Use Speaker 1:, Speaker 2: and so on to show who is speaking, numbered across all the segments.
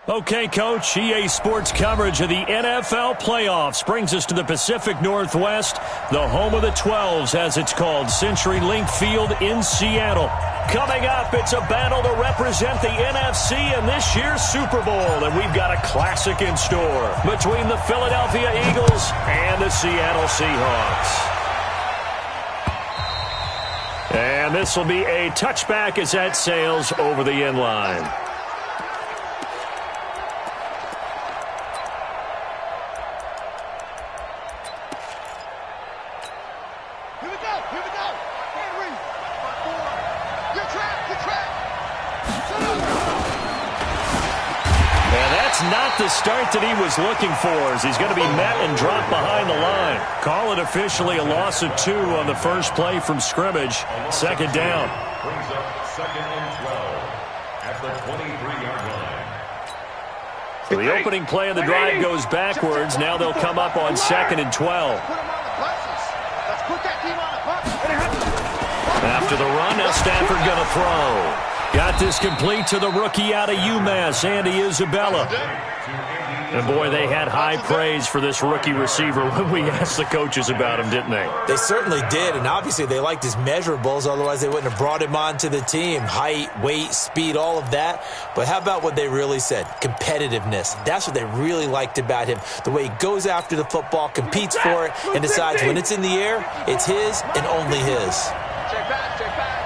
Speaker 1: Okay, Coach, EA Sports coverage of the NFL playoffs brings us to the Pacific Northwest, the home of the 12s, as it's called, CenturyLink Field in Seattle. Coming up, it's a battle to represent the NFC in this year's Super Bowl, and we've got a classic in store between the Philadelphia Eagles and the Seattle Seahawks. And this will be a touchback as that sails over the end line. Not the start that he was looking for, as he's going to be met and dropped behind the line. Call it officially a loss of 2 on the first play from scrimmage. Second down.
Speaker 2: Brings up second and 12 at the 23-yard line.
Speaker 1: So the opening play of the drive goes backwards. Now they'll come up on second and 12. After the run, now Stafford going to throw. Got this complete to the rookie out of UMass, Andy Isabella. And, boy, they had high praise for this rookie receiver when we asked the coaches about him, didn't they?
Speaker 3: They certainly did, and obviously they liked his measurables. Otherwise, they wouldn't have brought him onto the team. Height, weight, speed, all of that. But how about what they really said? Competitiveness. That's what they really liked about him. The way he goes after the football, competes for it, and decides when it's in the air, it's his and only his.
Speaker 4: Check back, check back.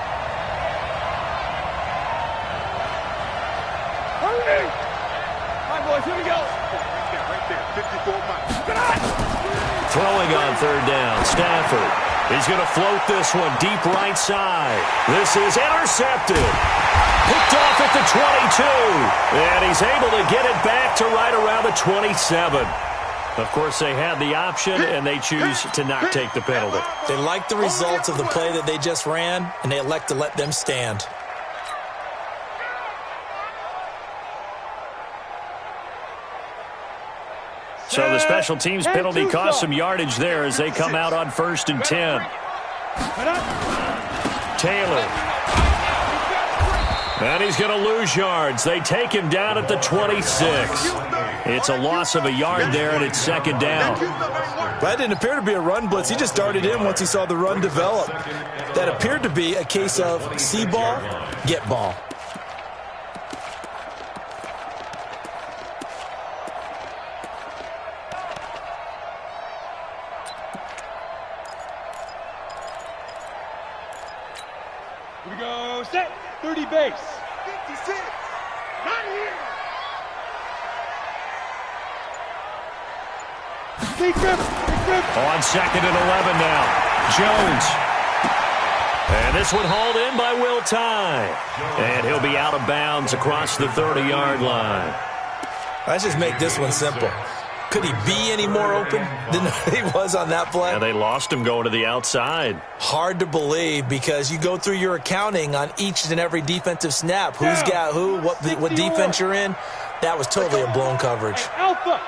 Speaker 4: Boys, here we go. Right there, 54 miles.
Speaker 1: Throwing on third down, Stafford. He's going to float this one deep right side. This is intercepted. Picked off at the 22. And he's able to get it back to right around the 27. Of course, they had the option, and they choose to not take the penalty.
Speaker 3: They like the results of the play that they just ran, and they elect to let them stand.
Speaker 1: So the special teams penalty cost some yardage there as they come out on 1st and 10. Taylor. And he's going to lose yards. They take him down at the 26. It's a loss of a yard there, and it's second down.
Speaker 3: That didn't appear to be a run blitz. He just darted in once he saw the run develop. That appeared to be a case of see ball, get ball.
Speaker 4: Here we go, set, 30 base. 56, not here. Big grip.
Speaker 1: On second and 11 now, Jones. And this one hauled in by Will Tye. And he'll be out of bounds across the 30-yard line.
Speaker 3: Let's just make this one simple. Could he be any more open than he was on that play?
Speaker 1: And they lost him going to the outside.
Speaker 3: Hard to believe because you go through your accounting on each and every defensive snap. Who's got who, what defense you're in. That was totally a blown coverage.
Speaker 4: Hey, Alpha.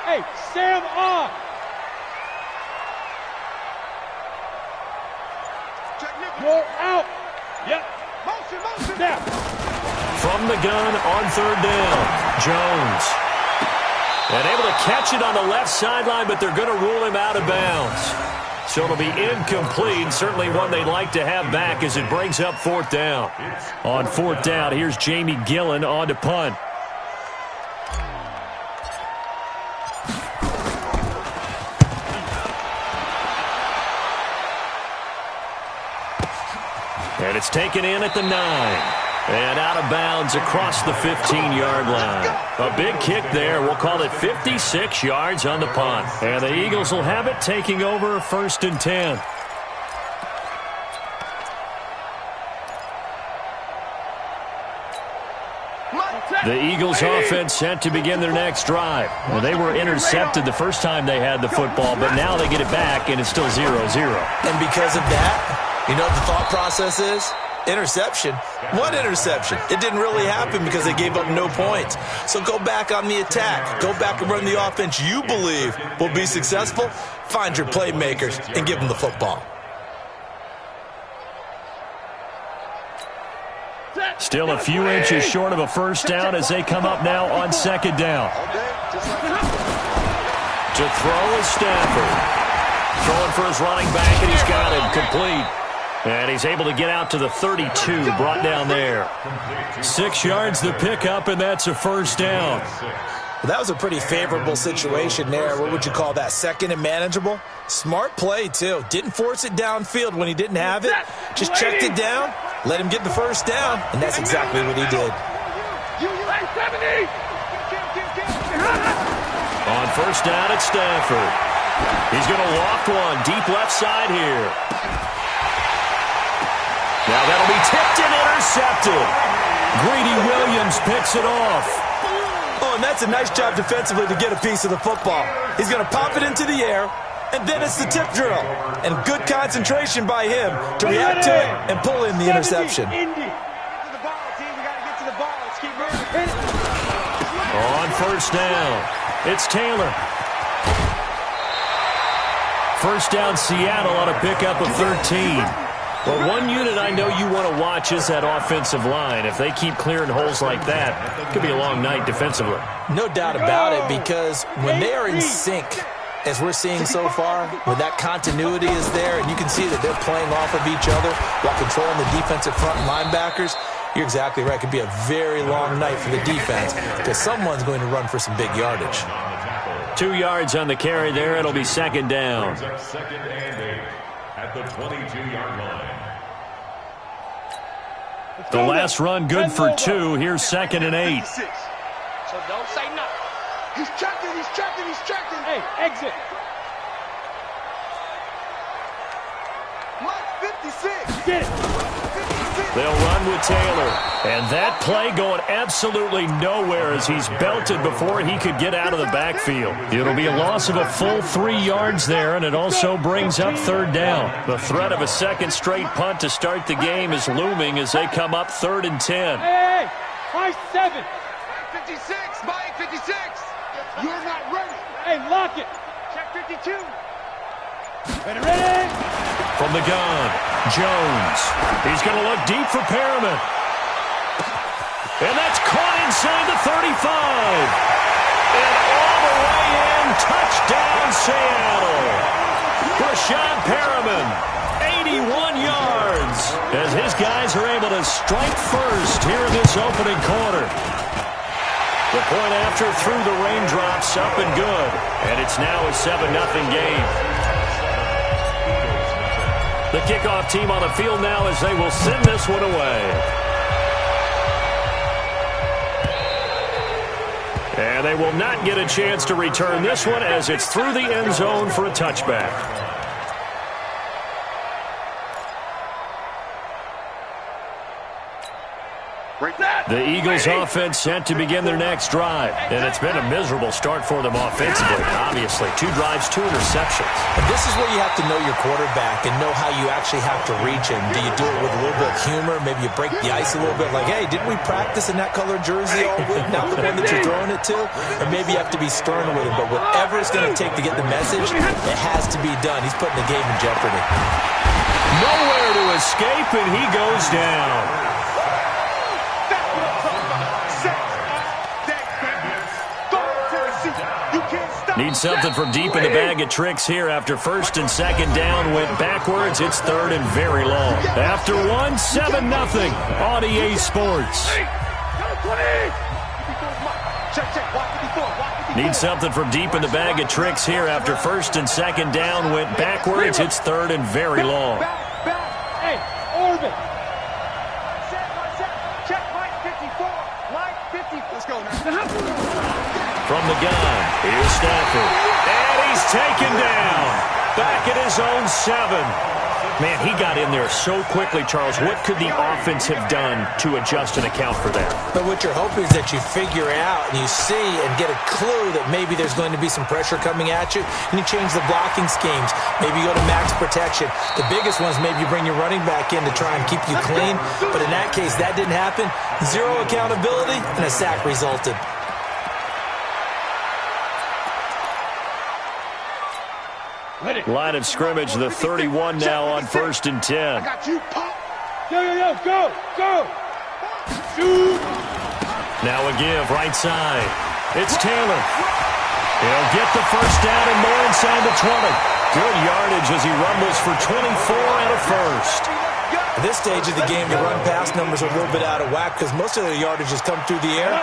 Speaker 4: Hey, Sam off. Roll out. Yep. Motion. Snap.
Speaker 1: From the gun on third down, Jones. And able to catch it on the left sideline, but they're going to rule him out of bounds. So it'll be incomplete, certainly one they'd like to have back as it brings up fourth down. On fourth down, here's Jamie Gillen on to punt. And it's taken in at the 9. And out of bounds across the 15-yard line. A big kick there. We'll call it 56 yards on the punt. And the Eagles will have it taking over 1st and 10. The Eagles offense set to begin their next drive. Well, they were intercepted the first time they had the football, but now they get it back, and it's still 0-0.
Speaker 3: And because of that, you know what the thought process is? Interception. What interception? It didn't really happen because they gave up no points. So go back on the attack. Go back and run the offense you believe will be successful. Find your playmakers and give them the football.
Speaker 4: Set.
Speaker 1: Still a few inches short of a first down as they come up now on second down. To throw is Stafford. Throwing for his running back, and he's got him complete. And he's able to get out to the 32, brought down there. 6 yards the pickup, and that's a first down.
Speaker 3: Well, that was a pretty favorable situation there. What would you call that? Second and manageable? Smart play, too. Didn't force it downfield when he didn't have it. Just checked it down, let him get the first down, and that's exactly what he did.
Speaker 1: On first down, it's Stafford. He's going to loft one deep left side here. Now that'll be tipped and intercepted. Greedy Williams picks it off.
Speaker 3: Oh, and that's a nice job defensively to get a piece of the football. He's going to pop it into the air, and then it's the tip drill. And good concentration by him to react to it and pull in the interception.
Speaker 1: On first down, it's Taylor. First down, Seattle on a pickup of 13. Well, one unit I know you want to watch is that offensive line. If they keep clearing holes like that, it could be a long night defensively.
Speaker 3: No doubt about it, because when they are in sync, as we're seeing so far, when that continuity is there, and you can see that they're playing off of each other while controlling the defensive front linebackers, you're exactly right. It could be a very long night for the defense because someone's going to run for some big yardage.
Speaker 1: 2 yards on the carry there. It'll be second down.
Speaker 2: Second and 8 at the 22-yard line.
Speaker 1: The last run good for 2. Here's second and 8.
Speaker 4: So don't say nothing. He's checking. Hey, exit. Mike 56. Get it.
Speaker 1: They'll run with Taylor. And that play going absolutely nowhere as he's belted before he could get out of the backfield. It'll be a loss of a full 3 yards there, and it also brings up third down. The threat of a second straight punt to start the game is looming as they come up 3rd and 10.
Speaker 4: Hey, Mike 7. 56, Mike 56. You're not ready. Hey, lock it. Check 52. Ready?
Speaker 1: From the gun, Jones. He's going to look deep for Perriman. And that's caught inside the 35. And all the way in, touchdown Seattle. Rashad Perriman, 81 yards, as his guys are able to strike first here in this opening quarter. The point after through the raindrops, up and good. And it's now a 7-0 game. The kickoff team on the field now as they will send this one away. And they will not get a chance to return this one as it's through the end zone for a touchback. The Eagles offense set to begin their next drive. And it's been a miserable start for them offensively, obviously. 2 drives, 2 interceptions.
Speaker 3: And this is where you have to know your quarterback and know how you actually have to reach him. Do you do it with a little bit of humor? Maybe you break the ice a little bit like, hey, didn't we practice in that colored jersey all week? Not the one that you're throwing it to? Or maybe you have to be stern with him. But whatever it's going to take to get the message, it has to be done. He's putting the game in jeopardy.
Speaker 1: Nowhere to escape, and he goes down. Need something from deep in the bag of tricks here after first and second down went backwards. It's 3rd and very long. After 1, 7-0 on EA Sports. Need something from deep in the bag of tricks here after first and second down went backwards. It's 3rd and very long.
Speaker 4: Hey, Orbit. Check Mike 54. Mike 50. Let's go now.
Speaker 1: From the gun, here's Stafford. And he's taken down. Back at his own 7. Man, he got in there so quickly, Charles. What could the offense have done to adjust and account for that?
Speaker 3: But what you're hoping is that you figure out and you see and get a clue that maybe there's going to be some pressure coming at you, and you change the blocking schemes. Maybe you go to max protection. The biggest one is maybe you bring your running back in to try and keep you clean. But in that case, that didn't happen. 0 accountability, and a sack resulted.
Speaker 1: Line of scrimmage, the 31 now on 1st and 10.
Speaker 4: I got you, Pop. Yo, go.
Speaker 1: Now a give, right side. It's Taylor. He'll get the first down and more inside the 20. Good yardage as he rumbles for 24 and a first.
Speaker 3: At this stage of the game, the run-pass numbers are a little bit out of whack because most of the yardage has come through the air.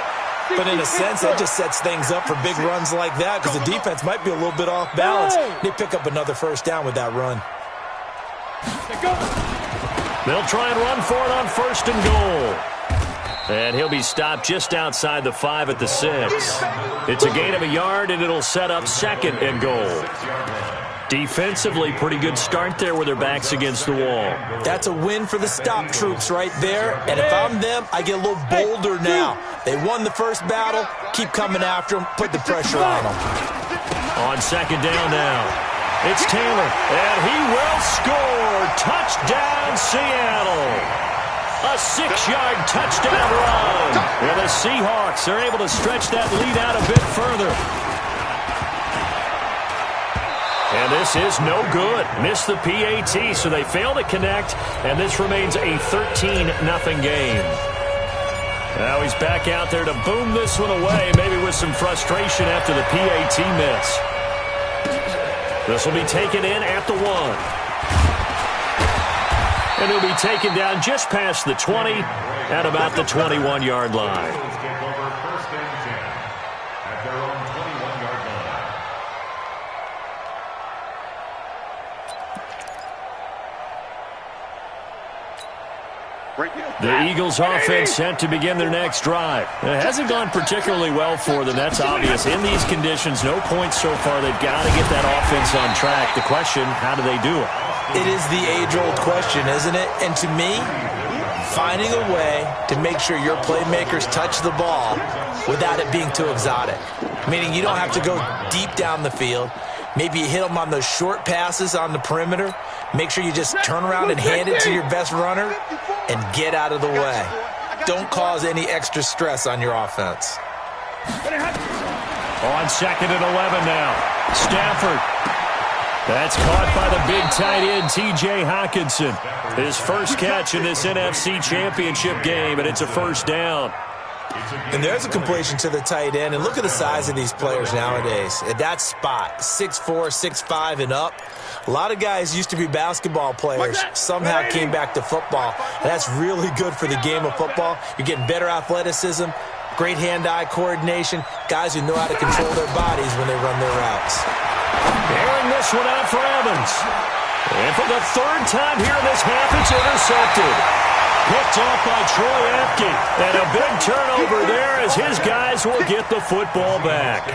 Speaker 3: But in a sense, that just sets things up for big runs like that because the defense might be a little bit off balance. They pick up another first down with that run.
Speaker 1: They'll try and run for it on first and goal. And he'll be stopped just outside the 5 at the 6. It's a gain of a yard, and it'll set up second and goal. Defensively, pretty good start there with their backs against the wall.
Speaker 3: That's a win for the stop troops right there. And if I'm them, I get a little bolder now. They won the first battle. Keep coming after them. Put the pressure on them.
Speaker 1: On second down now. It's Taylor, and he will score. Touchdown, Seattle. A 6-yard touchdown run. And the Seahawks are able to stretch that lead out a bit further. And this is no good. Missed the PAT, so they fail to connect, and this remains a 13-0 game. Now he's back out there to boom this one away, maybe with some frustration after the PAT miss. This will be taken in at the 1. And he'll be taken down just past the 20 at about the 21-yard line. The Eagles offense set to begin their next drive. It hasn't gone particularly well for them. That's obvious. In these conditions, no points so far. They've got to get that offense on track. The question, how do they do it?
Speaker 3: It is the age-old question, isn't it? And to me, finding a way to make sure your playmakers touch the ball without it being too exotic. Meaning you don't have to go deep down the field. Maybe you hit them on those short passes on the perimeter. Make sure you just turn around and hand it to your best runner and get out of the way. Don't cause any extra stress on your offense.
Speaker 1: On second and 11 now. Stafford. That's caught by the big tight end, T.J. Hockenson. His first catch in this NFC Championship game, and it's a first down.
Speaker 3: And there's a completion to the tight end. And look at the size of these players nowadays. At that spot, 6'4", 6'5", and up. A lot of guys used to be basketball players. Somehow came back to football. And that's really good for the game of football. You're getting better athleticism, great hand-eye coordination, guys who know how to control their bodies when they run their routes.
Speaker 1: Airing this one out for Evans. And for the third time here in this half, it's intercepted. Picked off by Troy Apke. And a big turnover there as his guys will get the football back.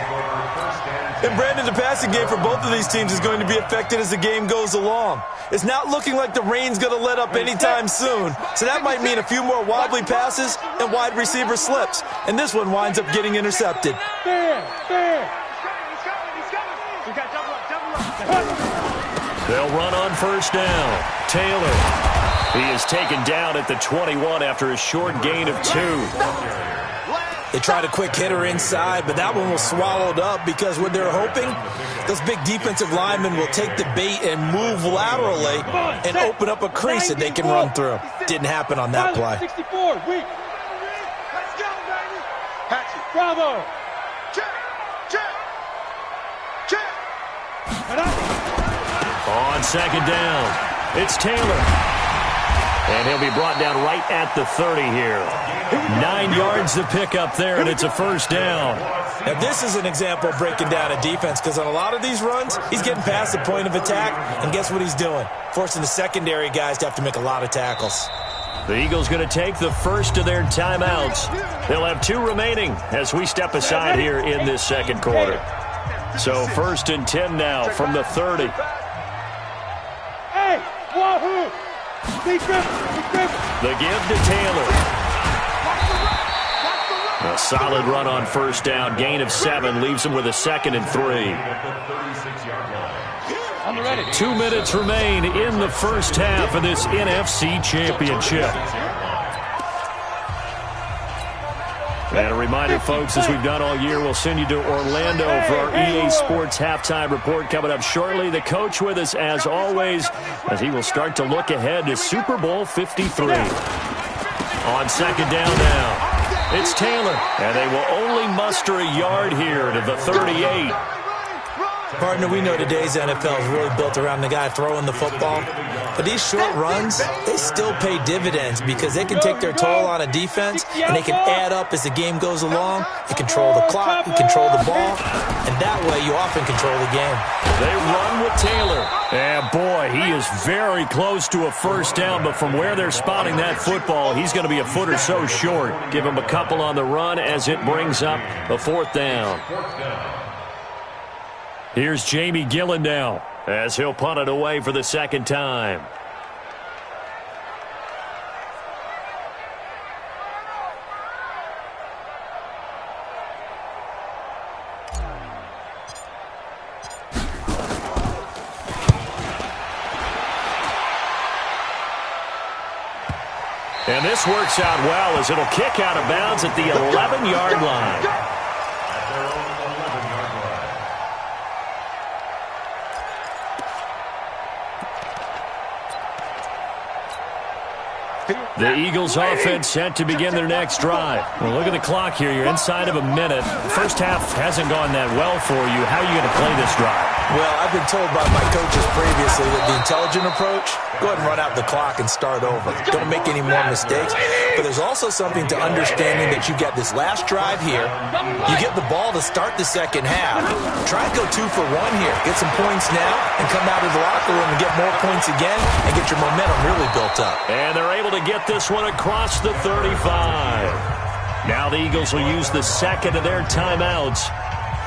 Speaker 3: And Brandon, the passing game for both of these teams is going to be affected as the game goes along. It's not looking like the rain's going to let up anytime soon. So that might mean a few more wobbly passes and wide receiver slips. And this one winds up getting intercepted.
Speaker 1: They'll run on first down. Taylor. He is taken down at the 21 after a short gain of 2.
Speaker 3: They tried a quick hitter inside, but that one was swallowed up because what they're hoping, those big defensive linemen will take the bait and move laterally and open up a crease that they can run through. Didn't happen on that play.
Speaker 4: 64, weak. Let's go, baby. Bravo. Check.
Speaker 1: On second down, it's Taylor. And he'll be brought down right at the 30 here. 9 yards to pick up there, and it's a first down.
Speaker 3: Now, this is an example of breaking down a defense because on a lot of these runs, he's getting past the point of attack, and guess what he's doing? Forcing the secondary guys to have to make a lot of tackles.
Speaker 1: The Eagles going to take the first of their timeouts. They'll have 2 remaining as we step aside here in this second quarter. So first and 10 now from the 30.
Speaker 4: Hey, wahoo!
Speaker 1: The give to Taylor. A solid run on first down. Gain of 7 leaves him with a second and 3. 2 minutes remain in the first half of this NFC Championship. And a reminder, folks, as we've done all year, we'll send you to Orlando for our EA Sports Halftime Report coming up shortly. The coach with us, as always, as he will start to look ahead to Super Bowl 53. On second down now, it's Taylor, and they will only muster a yard here to the 38.
Speaker 3: Partner, we know today's NFL is really built around the guy throwing the football. But these short runs, they still pay dividends because they can take their toll on a defense, and they can add up as the game goes along. You control the clock, you control the ball, and that way you often control the game.
Speaker 1: They run with Taylor. And boy, he is very close to a first down, but from where they're spotting that football, he's going to be a foot or so short. Give him a couple on the run as it brings up a fourth down. Here's Jamie Gillen now as he'll punt it away for the second time. And this works out well as it'll kick out of bounds at the 11-yard line. The Eagles offense set to begin their next drive. Well, look at the clock here. You're inside of a minute. First half hasn't gone that well for you. How are you going to play this drive?
Speaker 3: Well, I've been told by my coaches previously that the intelligent approach, go ahead and run out the clock and start over. Don't make any more mistakes. But there's also something to understanding that you get this last drive here. You get the ball to start the second half. Try and go 2 for 1 here. Get some points now and come out of the locker room and get more points again and get your momentum really built up.
Speaker 1: And they're able to get this one across the 35. Now the Eagles will use the second of their timeouts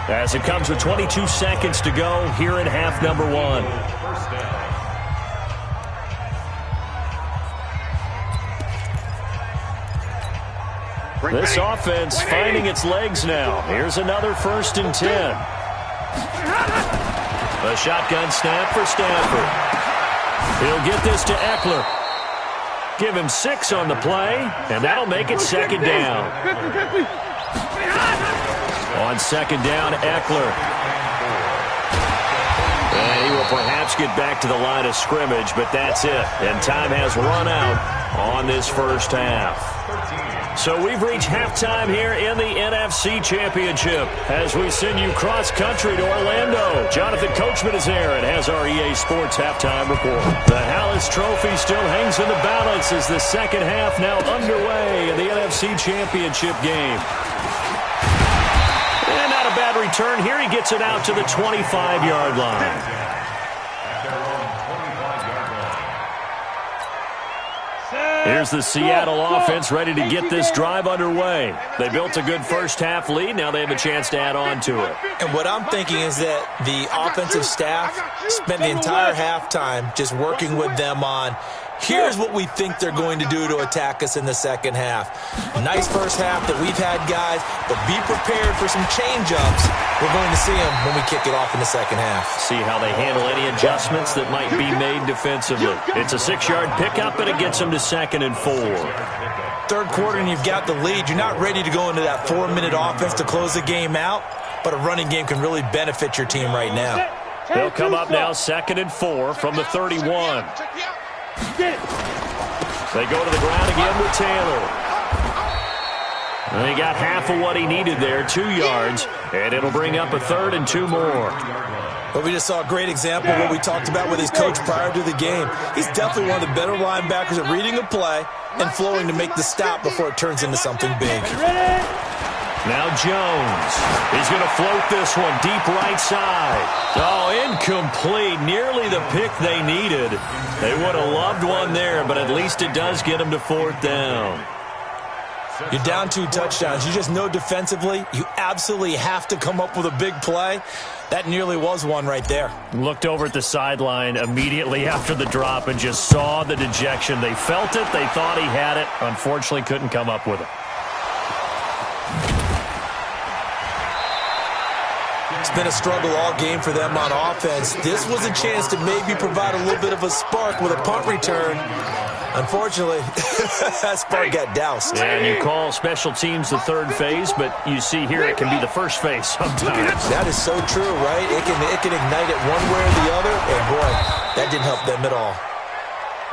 Speaker 1: as it comes with 22 seconds to go here in half number 1. This offense finding its legs now. Here's another 1st and 10. A shotgun snap for Stanford. He'll get this to Eckler. Give him 6 on the play, and that'll make it second down. On second down, Eckler. And he will perhaps get back to the line of scrimmage, but that's it. And time has run out on this first half. So we've reached halftime here in the NFC Championship as we send you cross-country to Orlando. Jonathan Coachman is there and has our EA Sports halftime report. The Hallis Trophy still hangs in the balance as the second half now underway in the NFC Championship game. And not a bad return here. He gets it out to the 25-yard line. Here's the Seattle offense ready to get this drive underway. They built a good first half lead. Now they have a chance to add on to it.
Speaker 3: And what I'm thinking is that the offensive staff spent the entire halftime just working with them on, here's what we think they're going to do to attack us in the second half. Nice first half that we've had, guys, but be prepared for some change-ups. We're going to see them when we kick it off in the second half.
Speaker 1: See how they handle any adjustments that might be made defensively. It's a 6-yard pickup, and it gets them to 2nd and 4.
Speaker 3: Third quarter, and you've got the lead. You're not ready to go into that 4-minute offense to close the game out, but a running game can really benefit your team right now.
Speaker 1: They'll come up now 2nd and 4 from the 31. They go to the ground again with Taylor. And he got half of what he needed there, 2 yards, and it'll bring up a 3rd and 2 more.
Speaker 3: But we just saw a great example of what we talked about with his coach prior to the game. He's definitely one of the better linebackers at reading a play and flowing to make the stop before it turns into something big.
Speaker 1: Now Jones. He's going to float this one deep right side. Oh, incomplete. Nearly the pick they needed. They would have loved one there, but at least it does get them to 4th down.
Speaker 3: You're down 2 touchdowns. You just know defensively you absolutely have to come up with a big play. That nearly was one right there.
Speaker 1: Looked over at the sideline immediately after the drop and just saw the dejection. They felt it. They thought he had it. Unfortunately, couldn't come up with it.
Speaker 3: It's been a struggle all game for them on offense. This was a chance to maybe provide a little bit of a spark with a punt return. Unfortunately, that spark got doused.
Speaker 1: And you call special teams the 3rd phase, but you see here it can be the 1st phase sometimes.
Speaker 3: That is so true, right? It can ignite it one way or the other, and boy, that didn't help them at all.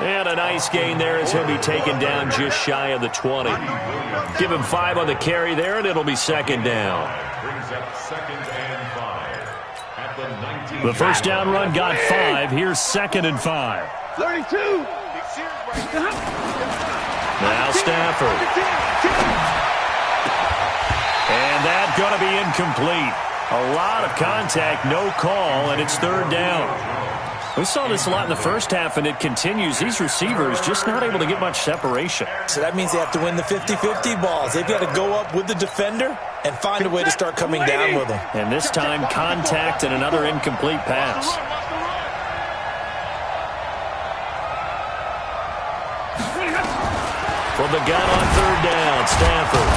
Speaker 1: And a nice gain there as he'll be taken down just shy of the 20. Give him 5 on the carry there, and it'll be second down.
Speaker 2: Brings up 2nd and 5 at the 19.
Speaker 1: The first down run got 5. Here's 2nd and 5.
Speaker 4: 32.
Speaker 1: Now Stafford. And that's going to be incomplete. A lot of contact, no call, and it's 3rd down. We saw this a lot in the first half, and it continues. These receivers just not able to get much separation.
Speaker 3: So that means they have to win the 50-50 balls. They've got to go up with the defender and find a way to start coming down with them.
Speaker 1: And this time, contact and another incomplete pass. From the gun on 3rd down, Stafford.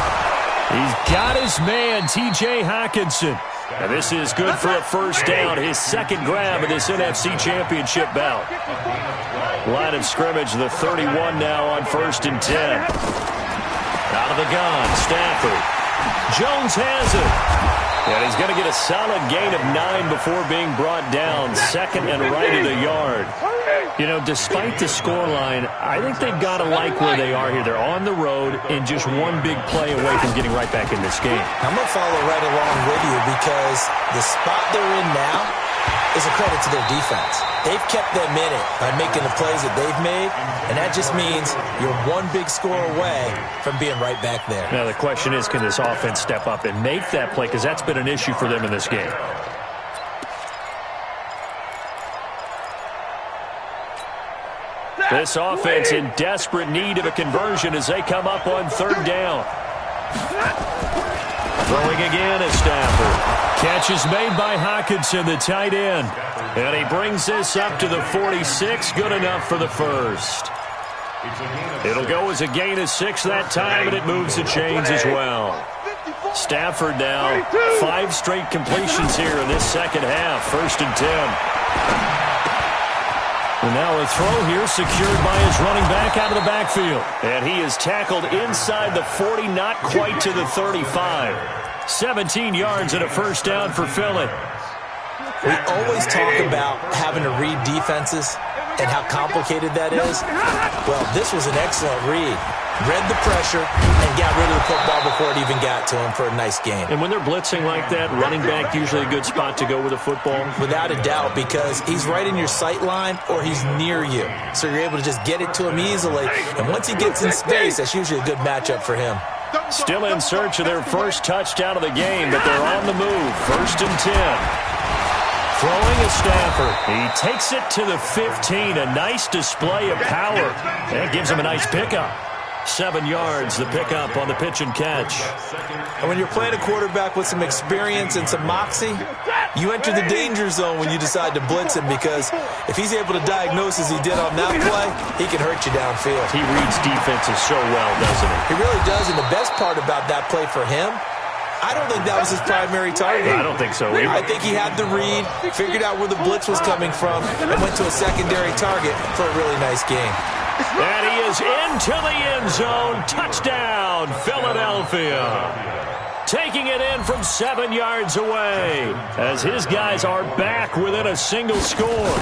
Speaker 1: He's got his man, T.J. Hockenson. And this is good for a first down, his 2nd grab of this NFC Championship bout. Line of scrimmage, the 31 now on 1st and 10. Out of the gun, Stafford. Jones has it. And he's going to get a solid gain of 9 before being brought down, 2nd and right at a yard. You know, despite the scoreline, I think they've got to like where they are here. They're on the road and just one big play away from getting right back in this game.
Speaker 3: I'm going to follow right along with you because the spot they're in now is a credit to their defense. They've kept them in it by making the plays that they've made, and that just means you're one big score away from being right back there.
Speaker 1: Now, the question is, can this offense step up and make that play? Because that's been an issue for them in this game. This offense in desperate need of a conversion as they come up on 3rd down. Throwing again is Stafford. Catch is made by Hockenson, the tight end. And he brings this up to the 46. Good enough for the first. It'll go as a gain of 6 that time, and it moves the chains as well. Stafford now, 5 straight completions here in this second half. 1st and 10. And now a throw here secured by his running back out of the backfield. And he is tackled inside the 40, not quite to the 35. 17 yards and a first down for Philly.
Speaker 3: We always talk about having to read defenses and how complicated that is. Well, this was an excellent read. Read the pressure and got rid of the football before it even got to him for a nice game.
Speaker 1: And when they're blitzing like that, running back usually a good spot to go with a football?
Speaker 3: Without a doubt, because he's right in your sight line or he's near you. So you're able to just get it to him easily. And once he gets in space, that's usually a good matchup for him.
Speaker 1: Still in search of their first touchdown of the game, but they're on the move. 1st and 10. Throwing is Stafford. He takes it to the 15. A nice display of power. That gives him a nice pickup. 7 yards, the pickup on the pitch and catch.
Speaker 3: And when you're playing a quarterback with some experience and some moxie, you enter the danger zone when you decide to blitz him, because if he's able to diagnose as he did on that play, he can hurt you downfield.
Speaker 1: He reads defenses so well, doesn't he?
Speaker 3: He really does, and the best part about that play for him, I don't think that was his primary target.
Speaker 1: I don't think so either.
Speaker 3: I think he had the read, figured out where the blitz was coming from, and went to a secondary target for a really nice game.
Speaker 1: And he is into the end zone. Touchdown, Philadelphia. Taking it in from 7 yards away as his guys are back within a single score.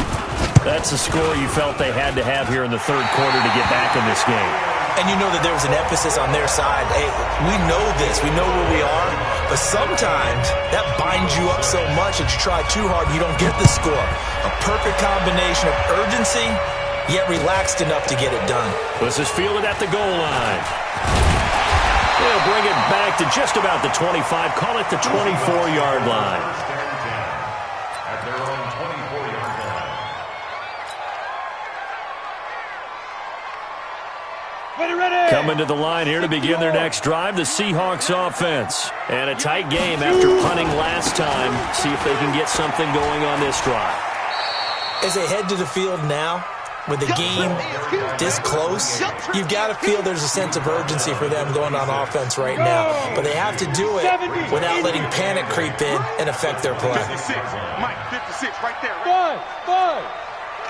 Speaker 1: That's the score you felt they had to have here in the 3rd quarter to get back in this game.
Speaker 3: And you know that there was an emphasis on their side. Hey, we know this. We know where we are. But sometimes that binds you up so much that you try too hard and you don't get the score. A perfect combination of urgency, yet relaxed enough to get it done.
Speaker 1: This is fielded at the goal line. They'll bring it back to just about the 25. Call it the 24-yard line.
Speaker 2: At their own 24-yard line.
Speaker 1: Coming to the line here to begin their next drive, the Seahawks offense. And a tight game after punting last time. See if they can get something going on this drive.
Speaker 3: As they head to the field now, with the game this close, you've got to feel there's a sense of urgency for them going on offense right now. But they have to do it without letting panic creep in and affect their play.
Speaker 4: 56, Mike, 56, right there. Five.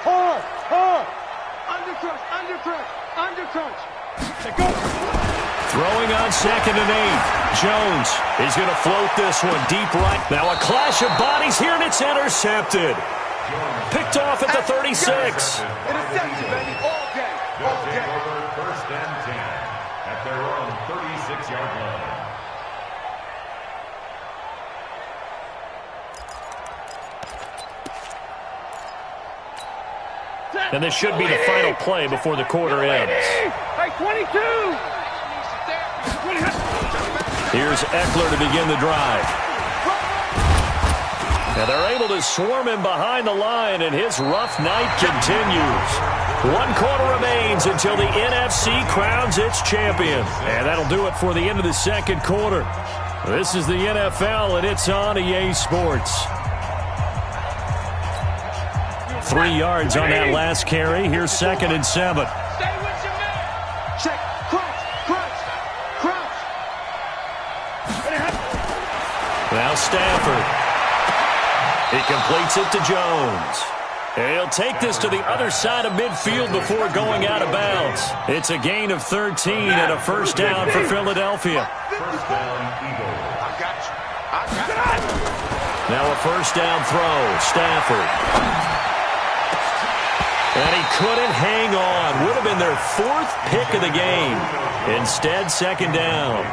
Speaker 4: Hard. Undercrunch. Go.
Speaker 1: Throwing on 2nd and 8. Jones is going to float this one deep right. Now a clash of bodies here, and it's intercepted. Picked off at the 36.
Speaker 4: Interception, baby, all day.
Speaker 1: And this should be the final play before the quarter ends.
Speaker 4: Hey, 22!
Speaker 1: Here's Eckler to begin the drive. And they're able to swarm him behind the line, and his rough night continues. 1 quarter remains until the NFC crowns its champion. And that'll do it for the end of the second quarter. This is the NFL, and it's on EA Sports. 3 yards on that last carry. Here's 2nd and 7.
Speaker 4: Stay with your man! Check, crouch!
Speaker 1: Now Stafford. He completes it to Jones. And he'll take this to the other side of midfield before going out of bounds. It's a gain of 13 and a first down for Philadelphia.
Speaker 2: First down, Eagles.
Speaker 4: I got it.
Speaker 1: Now a first down throw. Stafford. And he couldn't hang on. Would have been their 4th pick of the game. Instead, 2nd down.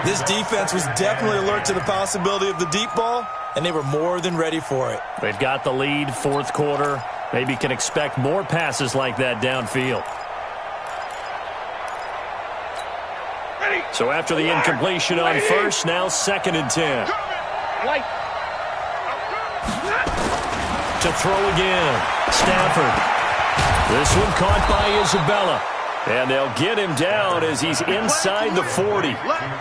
Speaker 3: This defense was definitely alert to the possibility of the deep ball, and they were more than ready for it.
Speaker 1: They've got the lead, 4th quarter. Maybe can expect more passes like that downfield. So after the incompletion on first, now 2nd and 10. To throw again. Stafford. This one caught by Isabella. And they'll get him down as he's inside the 40.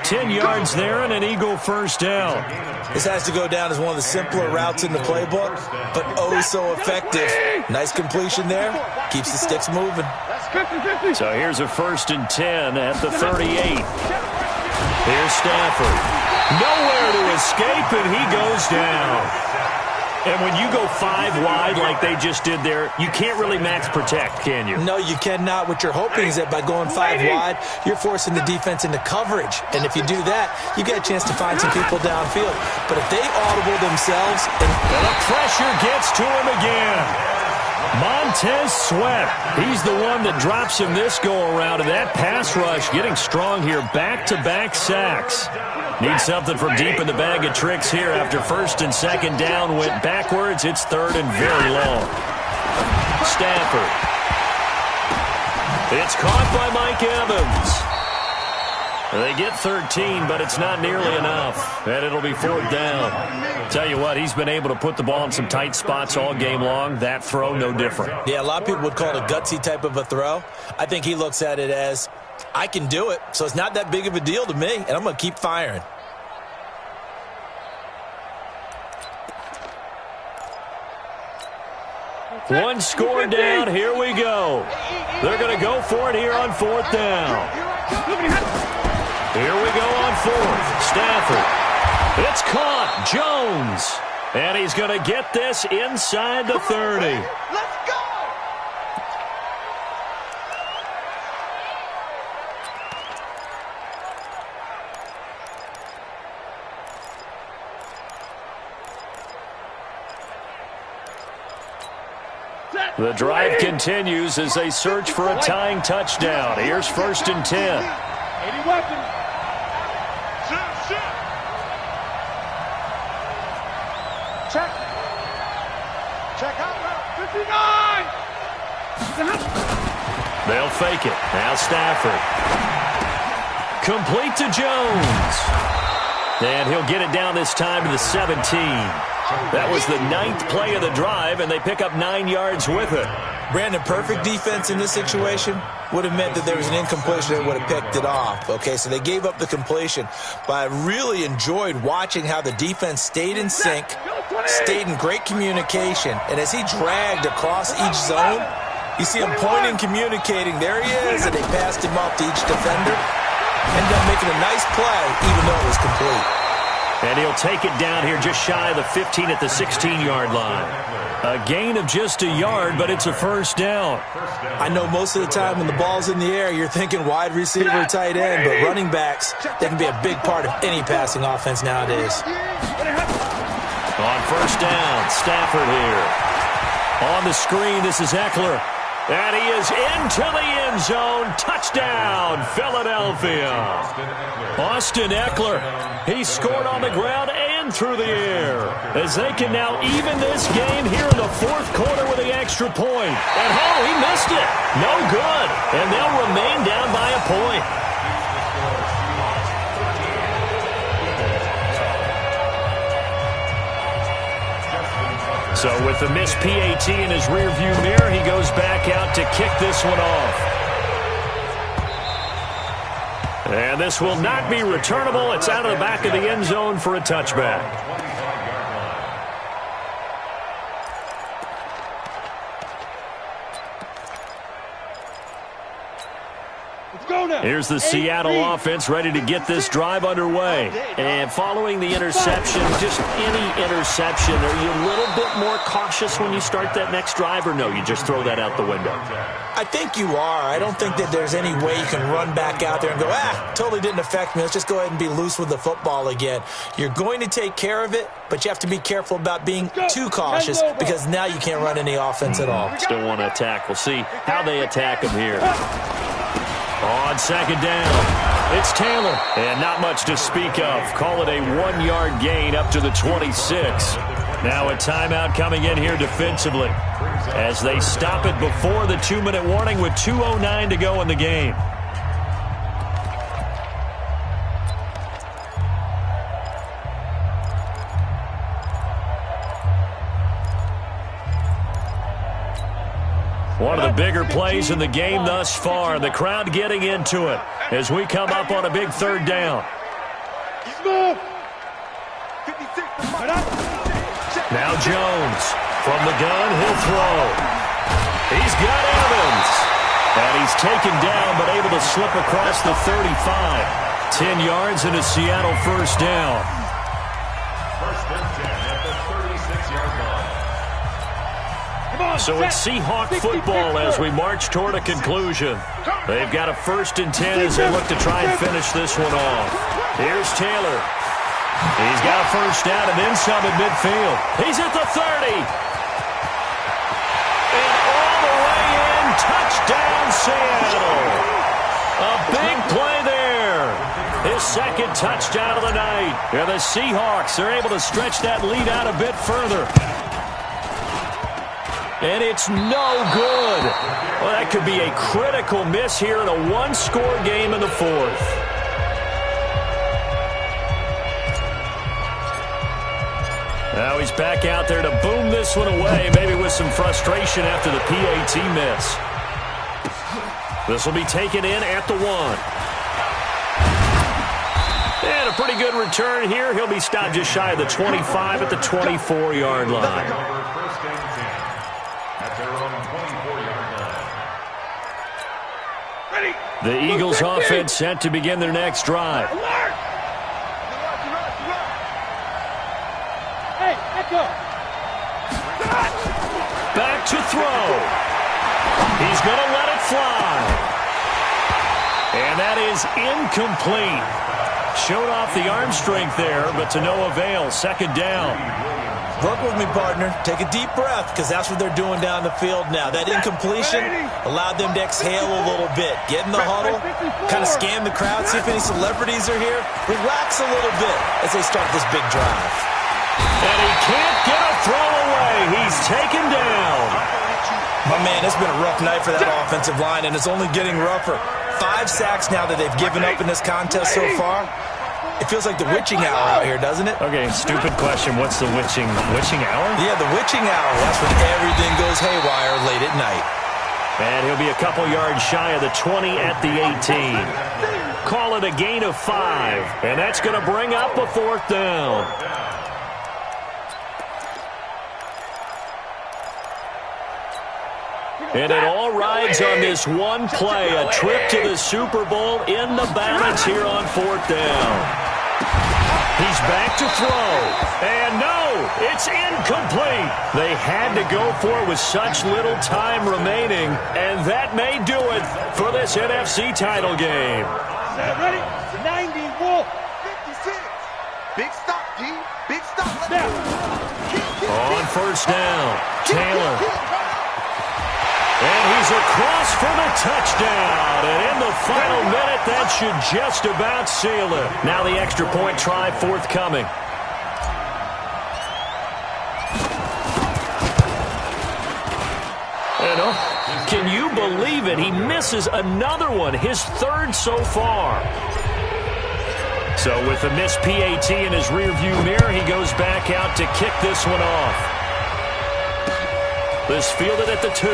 Speaker 1: 10 yards there and an Eagle first down.
Speaker 3: This has to go down as one of the simpler routes in the playbook, but oh so effective. Nice completion there. Keeps the sticks moving.
Speaker 1: So here's a 1st and 10 at the 38. Here's Stafford. Nowhere to escape, and he goes down. And when you go 5 wide like they just did there, you can't really max protect, can you?
Speaker 3: No, you cannot. What you're hoping is that by going 5 wide, you're forcing the defense into coverage. And if you do that, you get a chance to find some people downfield. But if they audible themselves...
Speaker 1: And the pressure gets to him again. Montez Sweat. He's the one that drops him this go-around. And that pass rush getting strong here. Back-to-back sacks. Need something from deep in the bag of tricks here after 1st and 2nd down went backwards. It's 3rd and very long. Stafford. It's caught by Mike Evans. They get 13, but it's not nearly enough. And it'll be 4th down. Tell you what, he's been able to put the ball in some tight spots all game long. That throw, no different.
Speaker 3: Yeah, a lot of people would call it a gutsy type of a throw. I think he looks at it as, I can do it, so it's not that big of a deal to me, and I'm going to keep firing.
Speaker 1: One score down. Here we go. They're going to go for it here on 4th down. Here we go on 4th. Stafford. It's caught. Jones. And he's going to get this inside the 30.
Speaker 4: Let's go!
Speaker 1: The drive continues as they search for a tying touchdown. Here's 1st and 10.
Speaker 4: 80 weapons. Check. Check out. 59.
Speaker 1: They'll fake it. Now Stafford. Complete to Jones. And he'll get it down this time to the 17. That was the 9th play of the drive, and they pick up 9 yards with it.
Speaker 3: Brandon, perfect defense in this situation would have meant that there was an incompletion that would have picked it off. Okay, so they gave up the completion, but I really enjoyed watching how the defense stayed in sync, stayed in great communication, and as he dragged across each zone, you see him pointing, communicating. There he is, and they passed him off to each defender. Ended up making a nice play, even though it was complete.
Speaker 1: And he'll take it down here just shy of the 15 at the 16-yard line. A gain of just a yard, but it's a first down.
Speaker 3: I know most of the time when the ball's in the air, you're thinking wide receiver, tight end, but running backs, they can be a big part of any passing offense nowadays.
Speaker 1: On first down, Stafford here. On the screen, this is Eckler. And he is into the end zone. Touchdown, Philadelphia. Austin Eckler. He scored on the ground and and through the air. As they can now even this game here in the fourth quarter with the extra point. And, oh, he missed it. No good. And they'll remain down by a point. So with the missed PAT in his rearview mirror, he goes back out to kick this one off. And this will not be returnable. It's out of the back of the end zone for a touchback. Here's the Seattle offense ready to get this drive underway. And following the interception, just any interception, are you a little bit more cautious when you start that next drive, or no, you just throw that out the window?
Speaker 3: I think you are. I don't think that there's any way you can run back out there and go, totally didn't affect me. Let's just go ahead and be loose with the football again. You're going to take care of it, but you have to be careful about being too cautious because now you can't run any offense at all.
Speaker 1: Still want to attack. We'll see how they attack him here. On second down, it's Taylor. And not much to speak of. Call it a 1-yard gain up to the 26. Now a timeout coming in here defensively as they stop it before the 2-minute warning with 2:09 to go in the game. One of the bigger plays in the game thus far. The crowd getting into it as we come up on a big third down. Now Jones from the gun. He'll throw. He's got Evans. And he's taken down but able to slip across the 35. 10 yards and a Seattle first down.
Speaker 2: First and 10 at the 36-yard line.
Speaker 1: So it's Seahawk football as we march toward a conclusion. They've got a 1st and 10 as they look to try and finish this one off. Here's Taylor. He's got a first down and then some at midfield. He's at the 30. And all the way in, touchdown Seattle. A big play there. His second touchdown of the night. And the Seahawks are able to stretch that lead out a bit further. And it's no good. Well, that could be a critical miss here in a one-score game in the fourth. Now he's back out there to boom this one away, maybe with some frustration after the PAT miss. This will be taken in at the 1. And a pretty good return here. He'll be stopped just shy of the 25 at the 24-yard line. The Eagles offense set to begin their next drive. Back to throw. He's going to let it fly. And that is incomplete. Showed off the arm strength there, but to no avail. Second down.
Speaker 3: Work with me, partner. Take a deep breath, because that's what they're doing down the field now. That incompletion allowed them to exhale a little bit. Get in the huddle, kind of scan the crowd, see if any celebrities are here. Relax a little bit as they start this big drive.
Speaker 1: And he can't get a throw away. He's taken down.
Speaker 3: My man, it's been a rough night for that offensive line, and it's only getting rougher. 5 sacks now that they've given up in this contest so far. It feels like the witching hour out here, doesn't it?
Speaker 1: Okay, stupid question. What's the witching hour?
Speaker 3: Yeah, the witching hour. That's when everything goes haywire late at night.
Speaker 1: And he'll be a couple yards shy of the 20 at the 18. Call it a gain of 5. And that's going to bring up a 4th down. And it all rides on this one play. A trip to the Super Bowl in the balance here on 4th down. He's back to throw. And no, it's incomplete. They had to go for it with such little time remaining. And that may do it for this NFC title game.
Speaker 4: Ready? 90 Wolf. 56. Big stop, G. Big stop.
Speaker 1: On first down, Taylor. And he's across for the touchdown. And in the final minute, that should just about seal it. Now the extra point try forthcoming. And can you believe it? He misses another one, his third so far. So with the missed PAT in his rearview mirror, he goes back out to kick this one off. This fielded at the 2.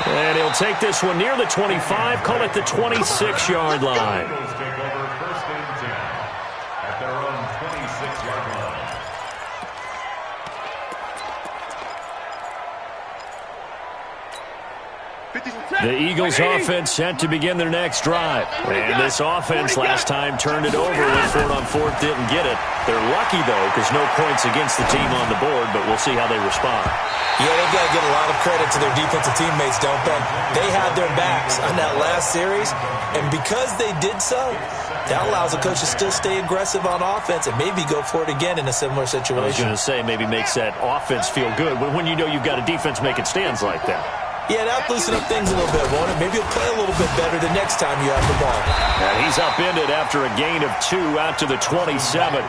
Speaker 1: And he'll take this one near the 25, call it the 26-yard line. The Eagles offense set to begin their next drive. And this offense last time turned it over when 4-on-4 didn't get it. They're lucky, though, because no points against the team on the board, but we'll see how they respond.
Speaker 3: Yeah, they've got to give a lot of credit to their defensive teammates, don't they? They had their backs on that last series, and because they did so, that allows the coach to still stay aggressive on offense and maybe go for it again in a similar situation.
Speaker 1: I was going to say, maybe makes that offense feel good when you know you've got a defense making stands like that.
Speaker 3: Yeah, that'll loosen up things a little bit, won't it? Maybe he'll play a little bit better the next time you have the ball.
Speaker 1: And he's upended after a gain of 2 out to the 27.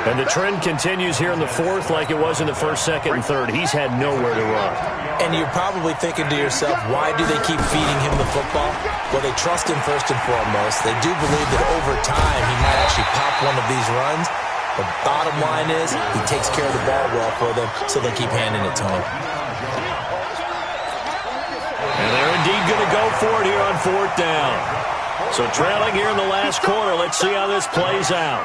Speaker 1: And the trend continues here in the 4th like it was in the 1st, 2nd, and 3rd. He's had nowhere to run.
Speaker 3: And you're probably thinking to yourself, why do they keep feeding him the football? Well, they trust him first and foremost. They do believe that over time he might actually pop one of these runs. The bottom line is he takes care of the ball well for them, so they keep handing it to him.
Speaker 1: And they're indeed going to go for it here on 4th down. So trailing here in the last quarter. Let's see how this plays out.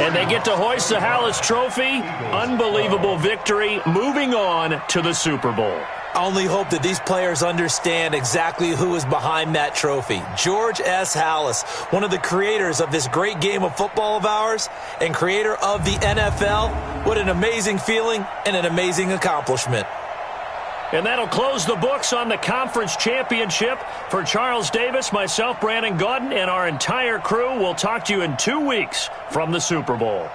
Speaker 1: And they get to hoist the Hallis Trophy. Unbelievable victory. Moving on to the Super Bowl.
Speaker 3: I only hope that these players understand exactly who is behind that trophy. George S. Hallis, one of the creators of this great game of football of ours and creator of the NFL. What an amazing feeling and an amazing accomplishment.
Speaker 1: And that'll close the books on the conference championship. For Charles Davis, myself, Brandon Gaudin, and our entire crew, we'll talk to you in 2 weeks from the Super Bowl.